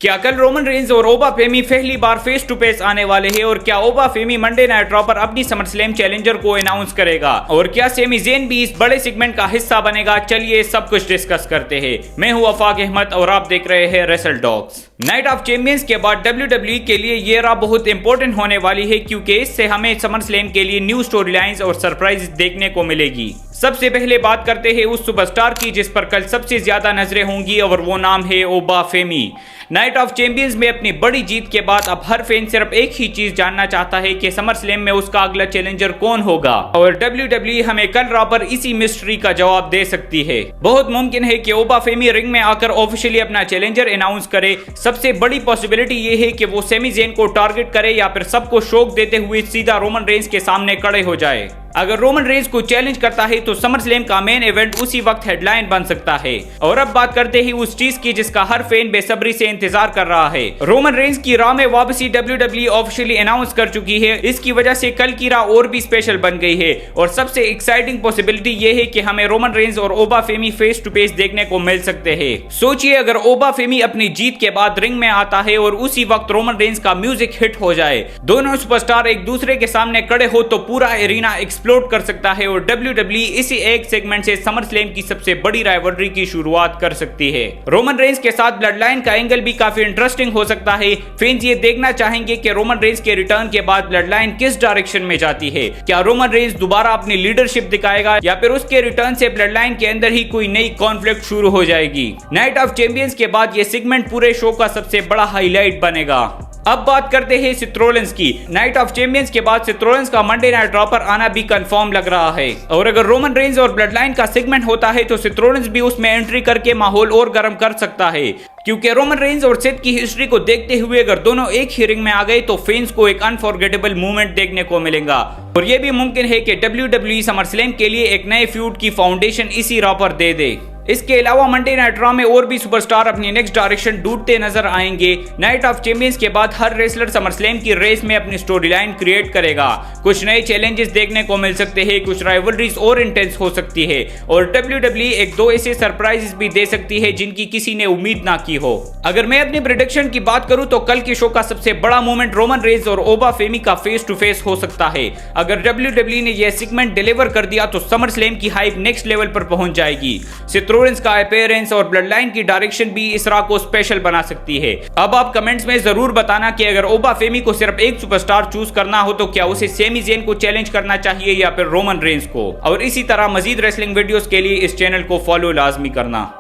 क्या कल Roman Reigns और ओबा फेमी पहली बार फेस टू फेस आने वाले हैं और क्या ओबा फेमी मंडे नाइट रॉ पर अपनी समरस्लैम चैलेंजर को अनाउंस करेगा और क्या सेमी ज़ेन भी इस बड़े सेगमेंट का हिस्सा बनेगा। चलिए सब कुछ डिस्कस करते हैं। मैं हूं अफाक अहमद और आप देख रहे हैं wrestle talks. Night of champions के बाद WWE के लिए ये रॉ बहुत इंपॉर्टेंट होने वाली है क्योंकि इससे हमें समरस्लैम के लिए न्यू स्टोरी लाइन्स और सरप्राइज देखने को मिलेगी। सबसे पहले बात करते हैं उस सुपरस्टार की जिस पर कल सबसे ज्यादा नजरें होंगी और वो नाम है ओबा फेमी। नाइट ऑफ चैंपियंस में अपनी बड़ी जीत के बाद अब हर फैन सिर्फ एक ही चीज जानना चाहता है कि समरस्लैम में उसका अगला चैलेंजर कौन होगा और WWE हमें कल रॉ पर इसी मिस्ट्री का जवाब दे सकती है। बहुत मुमकिन है कि ओबा फेमी रिंग में आकर ऑफिशियली अपना चैलेंजर अनाउंस करे। सबसे बड़ी पॉसिबिलिटी ये है कि वो सेमी ज़ेन को टारगेट करे या फिर सबको शॉक देते हुए सीधा रोमन रेंज के सामने खड़े हो जाए। अगर रोमन रेंज को चैलेंज करता है तो समरस्लैम का मेन इवेंट उसी वक्त हेडलाइन बन सकता है। और अब बात करते हैं उस चीज की जिसका हर फैन बेसब्री से इंतजार कर रहा है। रोमन रेंज की रॉ में वापसी WWE ऑफिशियली अनाउंस कर चुकी है। इसकी वजह से कल की रॉ और भी स्पेशल बन गई है और सबसे एक्साइटिंग पॉसिबिलिटी ये है कि हमें रोमन रेंज और ओबा फेमी फेस टू फेस देखने को मिल सकते हैं। सोचिए अगर ओबा फेमी अपनी जीत के बाद रिंग में आता है और उसी वक्त रोमन रेंज का म्यूजिक हिट हो जाए, दोनों सुपरस्टार एक दूसरे के सामने खड़े हो तो पूरा एरिना एक्सप्लोड कर सकता है और WWE इसी एक सेगमेंट से समरस्लैम की सबसे बड़ी राइवलरी की शुरुआत कर सकती है। रोमन रेंज के साथ ब्लड लाइन का एंगल भी काफी इंटरेस्टिंग हो सकता है। फैंस ये देखना चाहेंगे कि रोमन रेंज के रिटर्न के बाद ब्लड लाइन किस डायरेक्शन में जाती है। क्या रोमन रेंज दोबारा अपनी लीडरशिप दिखाएगा या फिर उसके रिटर्न से ब्लड लाइन के अंदर ही कोई नई कॉन्फ्लिक्ट शुरू हो जाएगी। नाइट ऑफ चैंपियंस के बाद ये सेगमेंट पूरे शो का सबसे बड़ा हाईलाइट बनेगा। अब बात करते हैं सेथ रॉलिंस की। नाइट ऑफ चैंपियंस के बाद सेथ रॉलिंस का मंडे नाइट रॉ पर आना भी कंफर्म लग रहा है और अगर रोमन रेंज और ब्लड लाइन का सेगमेंट होता है तो सेथ रॉलिंस भी उसमें एंट्री करके माहौल और गर्म कर सकता है क्योंकि रोमन रेंज और सेथ की हिस्ट्री को देखते हुए अगर दोनों एक ही रिंग में आ गए तो फैंस को एक अनफॉरगेटेबल मूवमेंट देखने को मिलेगा और यह भी मुमकिन है कि WWE समरस्लैम के लिए एक नए फ्यूड की फाउंडेशन इसी रॉ पर दे दे। इसके अलावा मंडे नाइट रॉ में और भी सुपरस्टार अपनी नेक्स्ट डायरेक्शन ढूंढते नजर आएंगे। नाइट ऑफ चैंपियंस के बाद हर रेसलर समरस्लैम की रेस में अपनी स्टोरी लाइन क्रिएट करेगा। कुछ नए चैलेंजेस देखने को मिल सकते हैं, कुछ राइवलरीज और इंटेंस हो सकती है और WWE एक दो ऐसे सरप्राइजेस भी दे सकती है जिनकी किसी ने उम्मीद ना की हो। अगर मैं अपनी प्रेडिक्शन की बात करूं तो कल के शो का सबसे बड़ा मोमेंट रोमन रेंज और ओबा फेमी का फेस टू फेस हो सकता है। अगर WWE ने यह सेगमेंट डिलीवर कर दिया तो समरस्लैम की हाइप नेक्स्ट लेवल पर पहुंच जाएगी। सेथ रॉलिंस का अपीयरेंस और ब्लड लाइन की डायरेक्शन भी इस रॉ को स्पेशल बना सकती है। अब आप कमेंट्स में जरूर बताना कि अगर ओबा फेमी को सिर्फ एक सुपरस्टार चूज करना हो तो क्या उसे सेमी ज़ेन को चैलेंज करना चाहिए या फिर रोमन रेंज को। और इसी तरह मजीद रेसलिंग वीडियोस के लिए इस चैनल को फॉलो लाजमी करना।